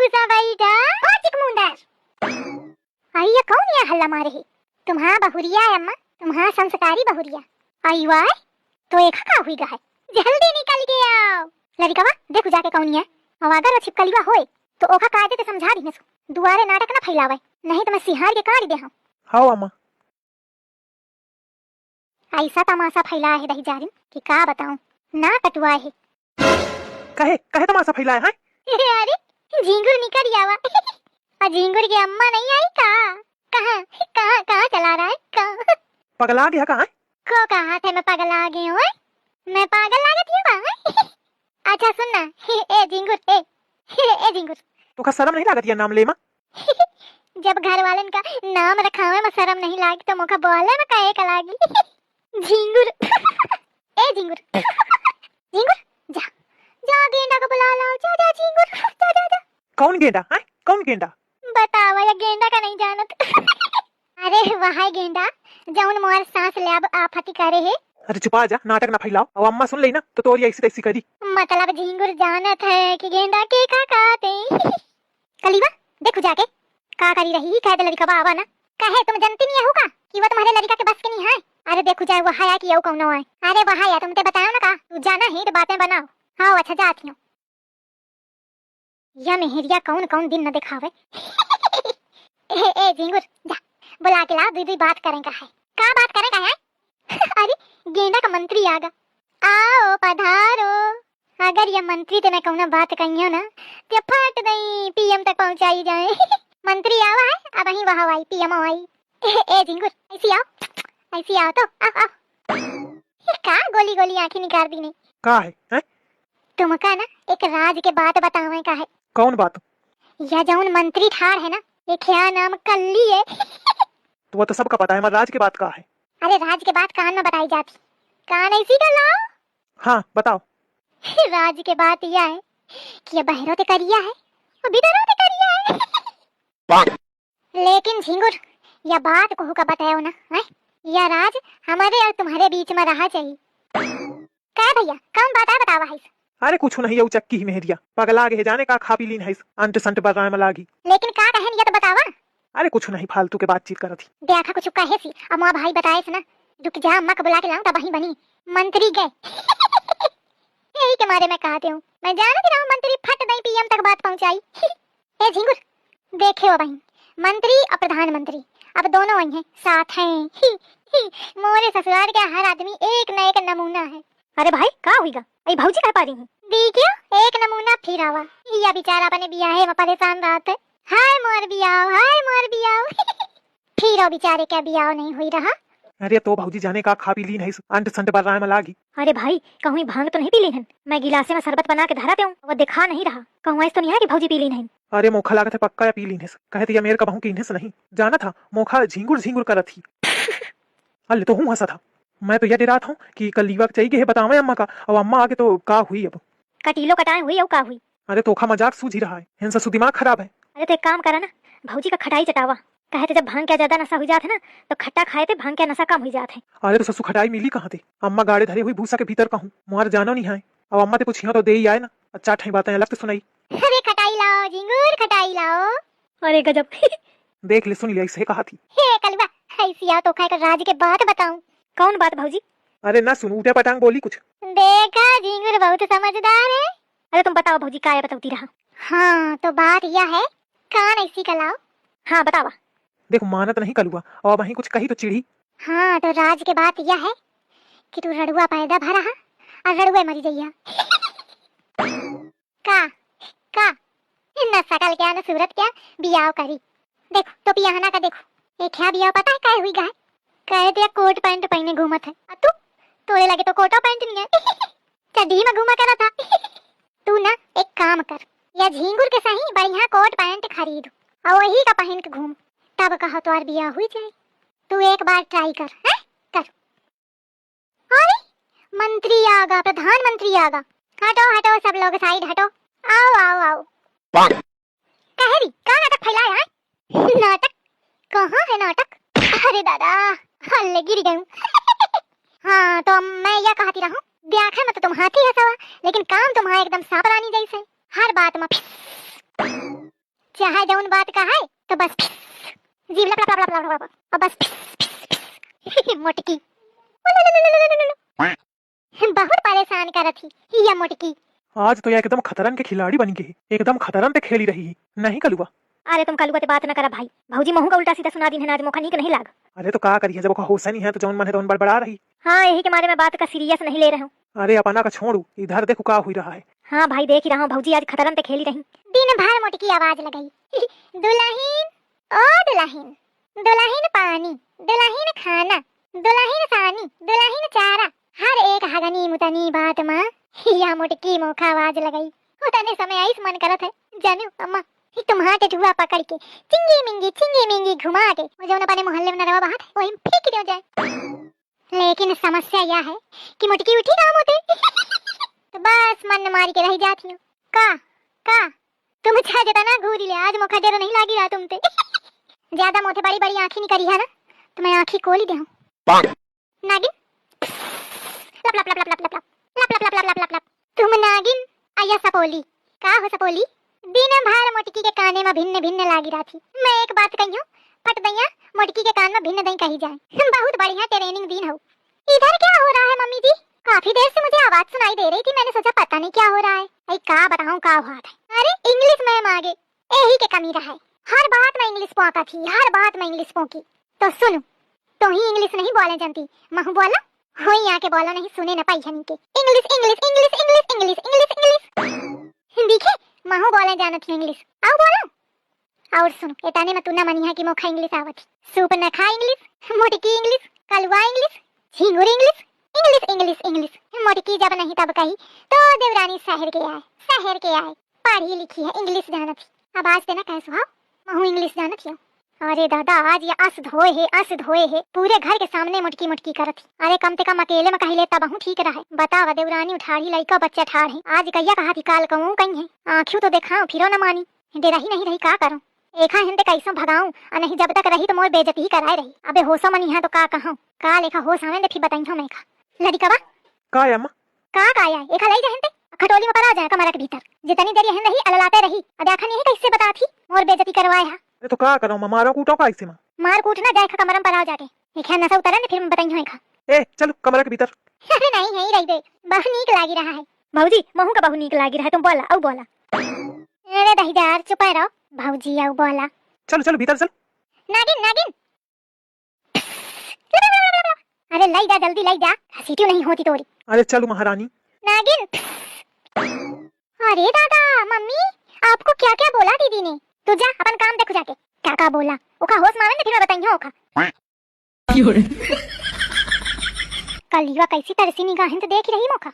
भूसा बैठा चिकमुंदर। अरे कौन है हल्ला मारे है? तुम्हारा बहुरिया है अम्मा, तुम्हारा संस्कारी बहुरिया। आई वाय तो एक का हुई है, जल्दी निकल के आओ। लड़िकवा देखो जाके कौन है, और अगर छिपकलिवा होए तो ओखा कायदे से समझा दी। दुआरे नाटक ना फैलावे, नहीं तो मैं सिहार के काट दे। हाँ अम्मा। ऐसा तमाशा फैलाया है दही जारिन कि का बताऊं, ना कटुआ है। कहे कहे तमाशा फैलाया है? अरे झिंगुर निकल आवा। और झिंगुर की अम्मा नहीं आई का? कहाँ कहाँ कहाँ चला रहा है? कहाँ पगला गया कहाँ? को कहा था मैं पागल आ गई हूँ? मैं पागल आ गई हूँ? अच्छा सुनना, ए झिंगुर, ए झिंगुर, तो का शर्म नहीं लागत ये नाम ले मां? जब घर वालन का नाम रखा हुआ मैं शर्म नहीं लागी तो मुखा बोले में काहे का लागी? झिंगुर। ए झिंगुर, झिंगुर जा जा गेंडा को बुला लाओ। जा जा झिंगुर, जा जा जा। कौन गेंडा है? कौन गेंडा? बतावा या गेंडा का नहीं जानत? अरे वह है गेंडा जौन मोर सांस ले अब आफती करे है। अरे चुपा जा, नाटक ना फैलाओ, और अम्मा सुन ली ना तो तोरी ऐसी तैसी करी। मतलब झिंगुर जानत है कि गेंडा के का कहते। कलीवा देखो जाके का करी रही, कह दे लड़का आवा ना। कहे तुम जानती नहीं हो का कि वो तुम्हारे लड़का के बस के नहीं है? अरे देखो जाए वो है कि यू कौन है? अरे वह है, तुमते बताओ ना का, तू जाना है तो बातें बनाओ। हाँ अच्छा जाती हूँ। या मेहरिया कौन कौन दिन न दिखावे। ए झिंगुर जा बुला के ला, दीदी बात करेंगे है। का बात करेंगे है? अरे गेंडा का मंत्री आगा, आओ पधारो। अगर ये मंत्री ते मैं कहूँ बात कही ना तो फट नहीं पीएम तक पहुंचाई जाए। मंत्री आवा है, अब वही वहां आई पीएम आई। ए झिंगुर ऐसी आओ, ऐसी आओ तो आओ आओ। का गोली गोली आंखें निकाल दी नहीं का है? तुमका ना एक राज के बात बतावे का है। कौन बात? या जौन मंत्री ठार है ना, ये क्या नाम कल्ली है। तो वो तो सबका पता है, मगर राज के बात का है। अरे राज के बात कान में बताई जाती, कान ऐसी कर लाओ। हाँ बताओ। राज के बात यह है कि ये बहरों ते करिया है और बिदरों ते करिया है। लेकिन झिंगुर यह बात को का बताओ ना है? यह राज हमारे और तुम्हारे बीच में रहा चाहिए। क्या भैया कौन बात है बतावा है? अरे कुछ नहीं, ये चक्की ही मेहरिया पगला गए जाने का, खा पी लीन है अंट संट बगाए में लागी। लेकिन का कहन ये तो बतावा। अरे कुछ नहीं, फालतू के बातचीत कर थी। देखा कुछ कहे सी, अम्मा भाई बताए से ना, रुक जा अम्मा को बुला के लाऊं तब वही बनी मंत्री गए। यही के मारे मैं कहते हूँ, मैं जानती रहूं मंत्री फट नहीं पीएम तक बात पहुंचाई। ए झिंगुर देखे हो बहन, मंत्री और प्रधानमंत्री अब दोनों आई हैं, साथ हैं। मोरे ससुराल के हर आदमी एक न एक नमूना है। अरे भाई का हुईगा? अरे भाऊजी कह पा रही हूँ देखियो एक नमूना फिर आवा। या बेचारा अपने बियाहे में परेशान रहते, हाय मोर बियाह, हाय मोर बियाह। फिर वो बेचारे क्या बियाह नहीं हुई रहा। अरे तो भाऊजी जाने का खा पी लीन है अंट संट बगाए में लागी। अरे भाई कहूँ भांग तो नहीं पी ली है, मैं गिलासे में शरबत बना के धराते हूँ, वो दिखा नहीं रहा। कहूँ ऐसा तो नहीं है कि भाऊजी पी ली नहीं। अरे मोखा लागत है पक्का या पी लीन है, कहते या मेरे का बहू की नहीं जाना था। मोखा झिंगुर झिंगुर कर थी। अल्ले तो हूँ हंसा था, मैं तो यह डरा था कि कल लीवा चाहिए है बतावे अम्मा का, और अम्मा आगे तो का हुई अब कटीलो कटाए हुई और का हुई। अरे तोखा मजाक सूझ ही रहा है, हिंसा सु दिमाग खराब है। अरे तो एक काम करा ना, भाऊजी का खटाई चटावा। कहते जब भांग क्या ज्यादा नशा हो जाते ना तो खट्टा खाए थे, भांग क्या नशा कम हो जाते। अरे तो ससु खटाई मिली कहाँ थे? अम्मा गाड़े धरे हुई भूसा के भीतर कहूँ मुहार जानो नहीं है, अब अम्मा ते पूछियो तो दे ही आए ना। अच्छा ठई बातें अलग से सुनाई। अरे खटाई लाओ झिंगुर, खटाई लाओ। अरे गजब। देख ले सुन लिया इसे कहा थी। हे कलवा ऐसी आ तो खाए कर राज के बात बताऊं। कौन बात भाऊजी? अरे ना सुन, उठे पटांग बोली कुछ। देखा झिंगुर बहुत समझदार है। अरे तुम बताओ भाऊजी क्या बताती रहा। हाँ तो बात यह है, कान ऐसी का लाओ। हाँ बतावा। देखो मानत नहीं कलुआ, और वहीं कुछ कही तो चिड़ी। हाँ तो राज के बात यह है कि तू रड़ुआ पैदा भरा है और रड़ुआ मरी जइया। का न सकल क्या न सूरत क्या बियाह करी। देखो तो पियाहना का देखो, एक क्या बियाह पता है काय हुई गाय? कहे दिया कोट पैंट पहने घूमत है, तू तोरे लगे तो कोटो पैंट नहीं है। चड्डी में घूमा करा था। तू ना एक काम कर, या झिंगुर के सही बढ़िया कोट पैंट खरीद और वही का पहन के घूम, तब कहा तो बियाह हुई जाए। तू एक बार ट्राई कर है? कर। अरे मंत्री आगा, प्रधानमंत्री आगा। हटो हटो सब लोग साइड हटो, आओ आओ आओ। कहरी का नाटक फैलाया है? नाटक कहाँ है नाटक? अरे दादा हल्ले गिर गई। हाँ तो मैं यह कहती रहूं, देखा में तो तुम हाथी हंसावा, लेकिन काम तुम्हारा एकदम सांप रानी जैसे, हर बात में जौन बात का है तो बस जीव लप लप लप लप लप और बस मोटकी बहुत परेशान कर थी ये मोटकी। आज तो यह एकदम खतरन के खिलाड़ी बन गई, एकदम खतरन ते खेली रही नहीं कलुआ। अरे तुम कलुआ ते बात न करा भाई, भौजी महू का उल्टा सीधा सुना दी है, आज मौका नीक नहीं लाग। अरे तो का करिए, जब ओका होश नहीं है तो जौन मन है तो बड़बड़ा रही। हाँ यही के मारे मैं बात का सीरियस नहीं ले रहा हूँ। अरे अपना का छोड़ू, इधर देखो का हुई रहा है। हाँ भाई देख ही रहा हूँ, भौजी आज खतरन पे खेली रही। दिन भर मोटकी आवाज लगाई दुल्हन ओ दुल्हन, दुल्हन पानी, दुल्हन खाना, दुल्हन सानी, दुल्हन चारा, हर एक हगनी मुतनी बात माँ या मोटकी मोखा आवाज लगाई। उतने समय आइस मन करत है जानू अम्मा तुम्हारे टेटुआ पकड़ के चिंगी मिंगी घुमा के वो जो अपने मोहल्ले में नरवा बाहर वही फेंक दिया जाए। लेकिन समस्या यह है कि मोटकी उठी काम होते तो बस मन मारी के रह जाती हूँ। का तुम छा जता ना घूरी ले, आज मौका जरा नहीं लागी रहा तुमते ज्यादा मोटे बड़ी बड़ी आंखें नहीं करी है ना तो मैं आंखें खोल ही दे नागिन लप लप लप लप लप लप लप लप लप लप लप लप लप तुम नागिन आया सपोली का हो सपोली। दिन भर मोटकी के काने में भिन्न भिन्न लागी रहा थी। मैं एक बात कही हूँ फट दैया मोटकी के कान में भिन्न दई कही जाए। बहुत बढ़िया ट्रेनिंग दिन हो। इधर क्या हो रहा है मम्मी जी? काफी देर से मुझे आवाज सुनाई दे रही थी, मैंने सोचा पता नहीं क्या हो रहा है। भाई का बताऊं का हुआ था। अरे इंग्लिश मैम आगे यही के कमी रहा है, हर बात में इंग्लिश पोका थी, हर बात में इंग्लिश पोकी। तो सुनो तो ही इंग्लिश नहीं बोले जानती, महू बोला हो यहाँ के बोला नहीं सुने न पाई हनी के English English English English English English English दिखे महू बोले जाना थी इंग्लिश। आओ बोला और सुनो एताने में तू ना मनिया की मोखा इंग्लिश आवत, सूप न खा इंग्लिश, मोटकी इंग्लिश, कलवा इंग्लिश, झिंगुर इंग्लिश, इंग्लिश इंग्लिश इंग्लिश। मोटकी जब नहीं तब कही तो देवरानी शहर के आए पढ़ी लिखी है इंग्लिश जाना थी। अब आज देना कैसे हो महू इंग्लिश जाना थी। अरे दादा आज ये अस धोए है पूरे घर के सामने मुटकी मुटकी करत। अरे कम से कम अकेले में कही ले तब हूँ ठीक रहा है। बतावा देवरानी उठाड़ी लड़का बच्चा ठाड़ है, आज कहिया कहा थी काल कहूँ कहीं है आँखियों तो देखा फिरो न मानी, डेरा ही नहीं रही का करूँ। एखा हिंदे कैसो भगाऊं और नहीं जब तक रही तो मोर बेइज्जती ही कराए रही। अबे होशो मनी है तो का कहूँ का लेखा होश आवे दे फिर बताई हूँ मैं का लड़का का है अम्मा का आया एखा लई रहते खटोली में पर आ जाए कमरा के भीतर जितनी देर यहन रही अललाते रही। अब आखा नहीं कैसे बता थी मोर बेइज्जती करवाए है। अरे तो का करो मारो कूटो का ऐसे में मार कूट ना जाए कमरा में पर आ जाके एखा नशा उतरे ने फिर मैं बताई हूँ एखा। ए चलो कमरा के भीतर। अरे नहीं यही रही दे बहु नीक लागी रहा है। भौजी महू का बहु नीक लागी रहा है, तुम बोला औ बोला। अरे दहीदार चुप रहो भौजी औ बोला। चलो चलो भीतर चलो। नागिन नागिन अरे लाई जा जल्दी लाई जा, सीटी नहीं होती तोरी। अरे चलो महारानी। नागिन अरे दादा मम्मी आपको क्या क्या बोला दीदी ने? तू जा अपन काम देखो जाके क्या क्या बोला ओका होश मारे ने फिर मैं बताई ओका। कल युवा कैसी तरसी निगाहें तो देख ही रही मौका।